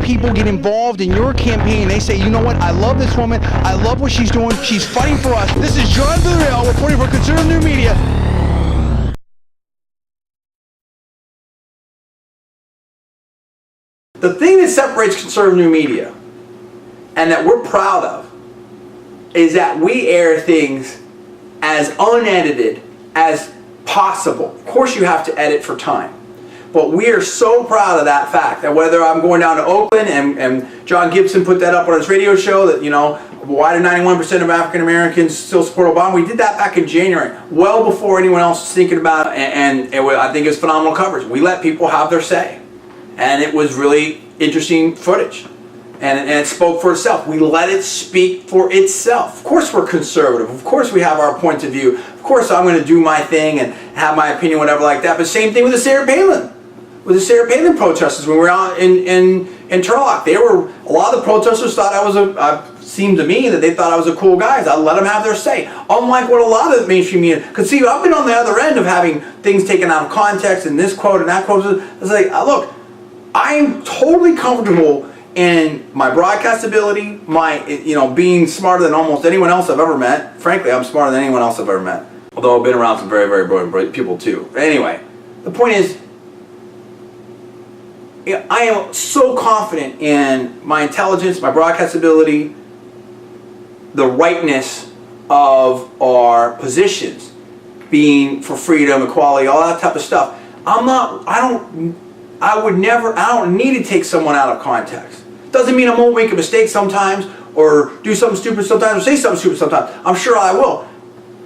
people get involved in your campaign. They say, you know what, I love this woman, I love what she's doing, she's fighting for us. This is John Villarreal reporting for Conservative New Media. The thing that separates Conservative New Media, and that we're proud of, is that we air things as unedited as possible. Of course you have to edit for time. But we are so proud of that fact that whether I'm going down to Oakland and John Gibson put that up on his radio show that, you know, why do 91% of African Americans still support Obama? We did that back in January, well before anyone else was thinking about it, and I think it was phenomenal coverage. We let people have their say. And it was really interesting footage. And it spoke for itself. We let it speak for itself. Of course we're conservative. Of course we have our point of view. Of course I'm going to do my thing and have my opinion, whatever like that. But same thing with the Sarah Palin. With the Sarah Palin protesters when we were out in Turlock. A lot of the protesters thought I was seemed to me that they thought I was a cool guy. So I let them have their say. Unlike what a lot of the mainstream media, because see, I've been on the other end of having things taken out of context and this quote and that quote. It's like, look, I'm totally comfortable in my broadcast ability, my, you know, being smarter than almost anyone else I've ever met. Frankly, I'm smarter than anyone else I've ever met. Although I've been around some very, very brilliant people too. But anyway, the point is, I am so confident in my intelligence, my broadcast ability, the rightness of our positions, being for freedom, equality, all that type of stuff. I don't need to take someone out of context. Doesn't mean I won't make a mistake sometimes, or do something stupid sometimes, or say something stupid sometimes. I'm sure I will.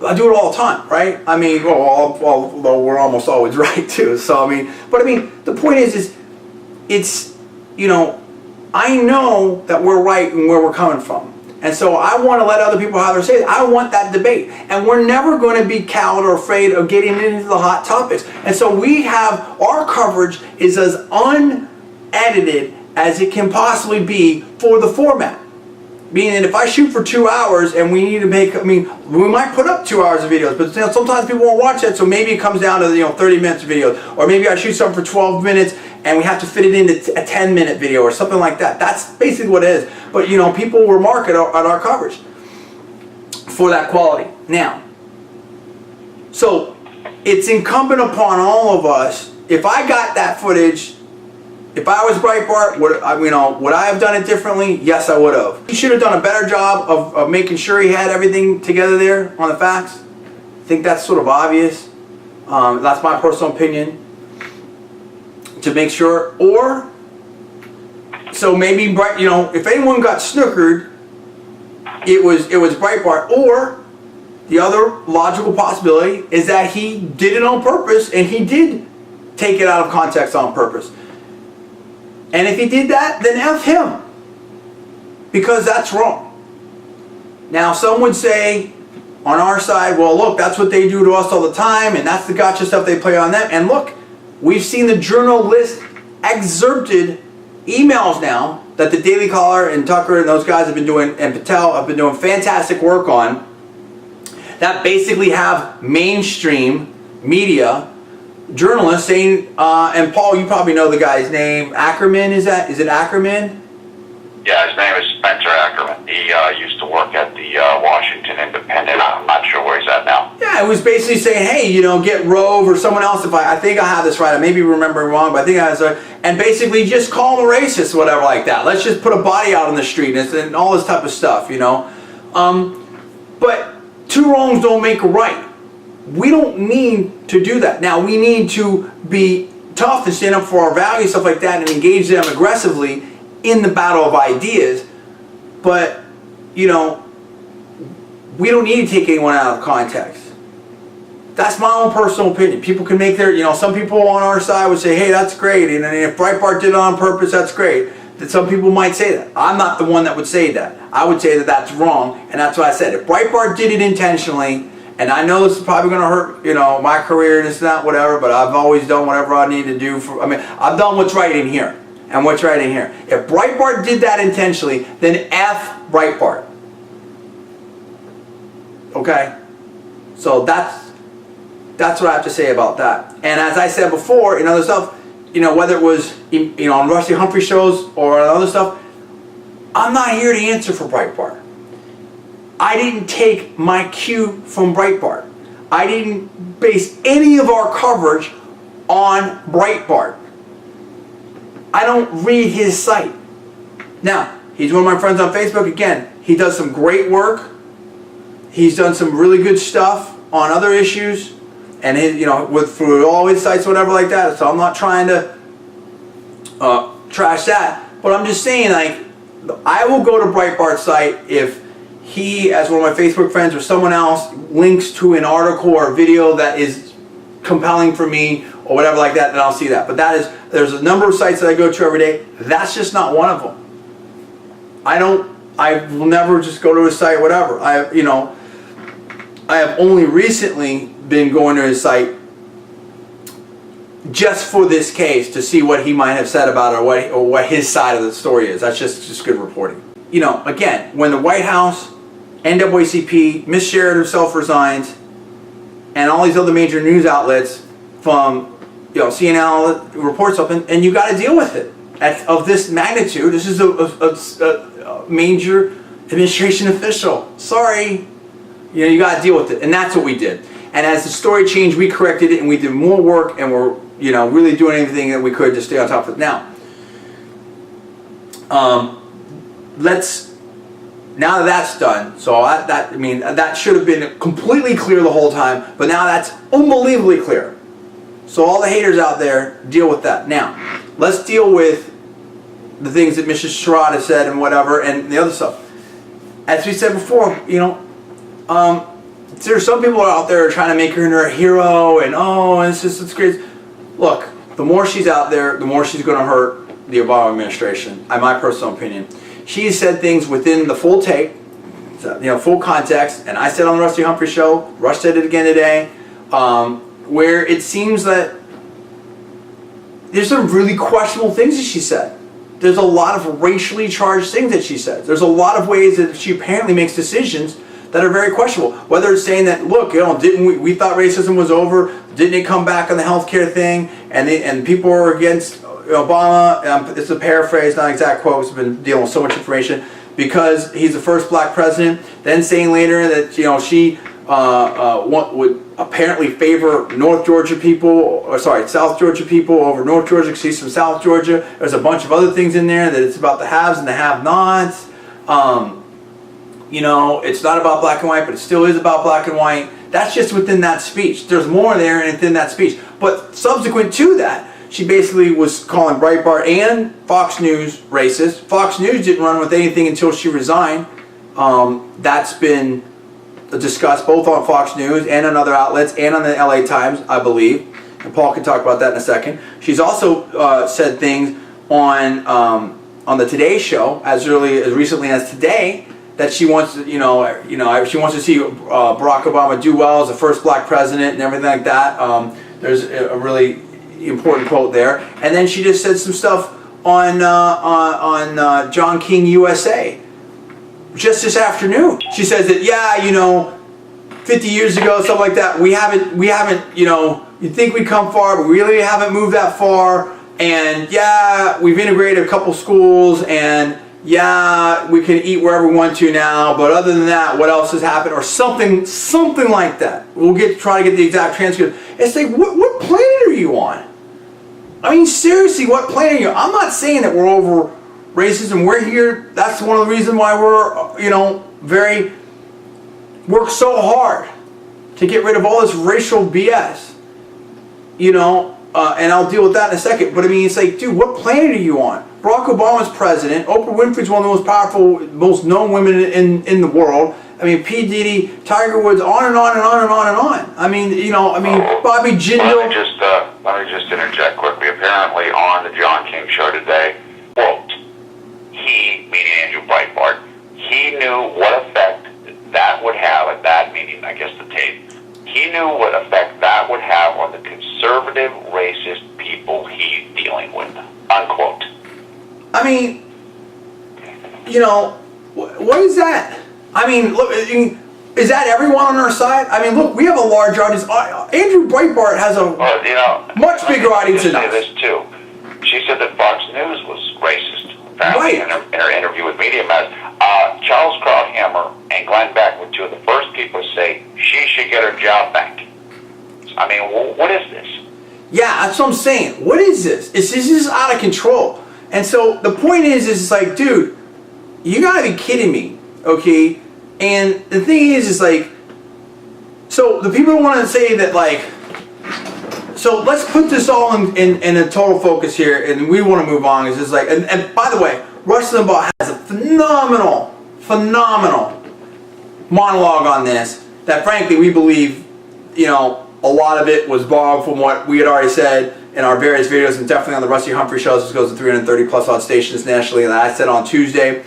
I do it all the time, right? I mean, although we're almost always right too. So I mean, but I mean, the point is it's, you know, I know that we're right and where we're coming from. And so I want to let other people have their say. I want that debate. And we're never going to be cowed or afraid of getting into the hot topics. And so we have, our coverage is as unedited as it can possibly be for the format. Meaning if I shoot for 2 hours and we need to make, I mean, we might put up 2 hours of videos, but you know, sometimes people won't watch that, so maybe it comes down to, you know, 30 minutes of videos. Or maybe I shoot something for 12 minutes and we have to fit it into a 10-minute video or something like that. That's basically what it is. But, you know, people remark at our coverage for that quality. Now, so it's incumbent upon all of us, if I got that footage, if I was Breitbart, would I have done it differently? Yes, I would have. He should have done a better job of making sure he had everything together there on the facts. I think that's sort of obvious. That's my personal opinion. To make sure, or so maybe, you know, if anyone got snookered, it was Breitbart. Or the other logical possibility is that he did it on purpose and he did take it out of context on purpose. And if he did that, then F him, because that's wrong. Now some would say on our side, well look, that's what they do to us all the time, and that's the gotcha stuff they play on them. And look, we've seen the journalist excerpted emails now that the Daily Caller and Tucker and those guys have been doing, and Patel have been doing fantastic work on, that basically have mainstream media journalists saying, and Paul, you probably know the guy's name, Ackerman, is it Ackerman? Yeah, his name is Spencer Ackerman. He used to work at the Washington Independent. I'm not sure where he's at now. Yeah, it was basically saying, hey, you know, get Rove or someone else, if I think I have this right, I may be remembering wrong, but I think I have this right, and basically just call him a racist, whatever like that. Let's just put a body out on the street and all this type of stuff, you know. But two wrongs don't make a right. We don't need to do that. Now, we need to be tough and stand up for our values, stuff like that, and engage them aggressively in the battle of ideas. But, you know, we don't need to take anyone out of context. That's my own personal opinion. People can make their, you know, some people on our side would say, hey, that's great. And if Breitbart did it on purpose, that's great. That some people might say that. I'm not the one that would say that. I would say that that's wrong, and that's what I said. If Breitbart did it intentionally, and I know this is probably going to hurt, you know, my career and it's not whatever, but I've always done whatever I need to do for, I mean, I've done what's right in here and what's right in here. If Breitbart did that intentionally, then F Breitbart. Okay? So that's what I have to say about that. And as I said before, in other stuff, whether it was, on Rusty Humphrey shows or on other stuff, I'm not here to answer for Breitbart. I didn't take my cue from Breitbart. I didn't base any of our coverage on Breitbart. I don't read his site. Now, he's one of my friends on Facebook. Again, he does some great work. He's done some really good stuff on other issues, and through all his sites, whatever like that. So I'm not trying to trash that, but I'm just saying, like, I will go to Breitbart's site if he, as one of my Facebook friends or someone else, links to an article or a video that is compelling for me or whatever like that, then I'll see that. But there's a number of sites that I go to every day. That's just not one of them. I will never just go to his site, whatever. I have only recently been going to his site just for this case to see what he might have said about it or what his side of the story is. That's just good reporting. Again, when the White House, NAACP, Miss Sherrod herself resigns, and all these other major news outlets from CNN report something, and you got to deal with it of this magnitude. This is a major administration official. Sorry, you got to deal with it, and that's what we did. And as the story changed, we corrected it, and we did more work, and we're really doing everything that we could to stay on top of it. Now, now that that's done, so that should have been completely clear the whole time, but now that's unbelievably clear. So all the haters out there, deal with that. Now, let's deal with the things that Mrs. Sherrod has said and whatever, and the other stuff. As we said before, there's some people out there trying to make her into a hero, and it's great. Look, the more she's out there, the more she's going to hurt the Obama administration, in my personal opinion. She said things within the full tape, full context, and I said on the Rusty Humphrey show, Rush said it again today, where it seems that there's some really questionable things that she said. There's a lot of racially charged things that she says. There's a lot of ways that she apparently makes decisions that are very questionable. Whether it's saying that, look, didn't we thought racism was over? Didn't it come back on the healthcare thing? And people were against Obama. It's a paraphrase, not an exact quote. We've been dealing with so much information because he's the first black president. Then saying later that she would apparently favor South Georgia people over North Georgia because she's from South Georgia. There's a bunch of other things in there that it's about the haves and the have-nots. It's not about black and white, but it still is about black and white. That's just within that speech. There's more there within that speech. But subsequent to that, she basically was calling Breitbart and Fox News racist. Fox News didn't run with anything until she resigned. That's been discussed both on Fox News and on other outlets and on the LA Times, I believe. And Paul can talk about that in a second. She's also said things on the Today Show as recently as today, that she wants to, she wants to see Barack Obama do well as the first black president and everything like that. There's a really important quote there, and then she just said some stuff on John King USA just this afternoon. She says that 50 years ago, something like that. We haven't, you'd think we'd come far, but we really haven't moved that far. And we've integrated a couple schools, and we can eat wherever we want to now, but other than that, what else has happened? Or something like that. We'll try to get the exact transcript. It's like, what planet are you on? I mean, seriously, what planet are you on? I'm not saying that we're over racism. We're here. That's one of the reasons why we're, work so hard to get rid of all this racial BS. And I'll deal with that in a second. But I mean, it's like, dude, what planet are you on? Barack Obama's president. Oprah Winfrey's one of the most powerful, most known women in the world. I mean, P. Diddy, Tiger Woods, on and on and on and on and on. I mean, Bobby Jindal. Let me just interject quickly. Apparently, on the John King show today, quote, he, meaning Andrew Breitbart, he knew what effect that would have at that meeting. I guess the tape. He knew what effect that would have on the conservative, racist people he's dealing with. Unquote. I mean, what is that? I mean, look, is that everyone on our side? I mean, look, we have a large audience. Andrew Breitbart has a much bigger audience than us. Say this too. said that Fox News was racist, apparently, Right. in her interview with Media Matters. Charles Krauthammer and Glenn Beck were two of the first people to say she should get her job back. I mean, what is this? Yeah, that's what I'm saying. What is this? This is out of control. And so the point is it's like, dude, you gotta be kidding me, okay? And the thing is like, so the people want to say that, like, so let's put this all in a total focus here, and we want to move on. It's just like, and by the way, Rush Limbaugh has a phenomenal monologue on this that, frankly, we believe, you know, a lot of it was borrowed from what we had already said in our various videos, and definitely on the Rusty Humphrey shows. This goes to 330 plus odd stations nationally, and I said on Tuesday.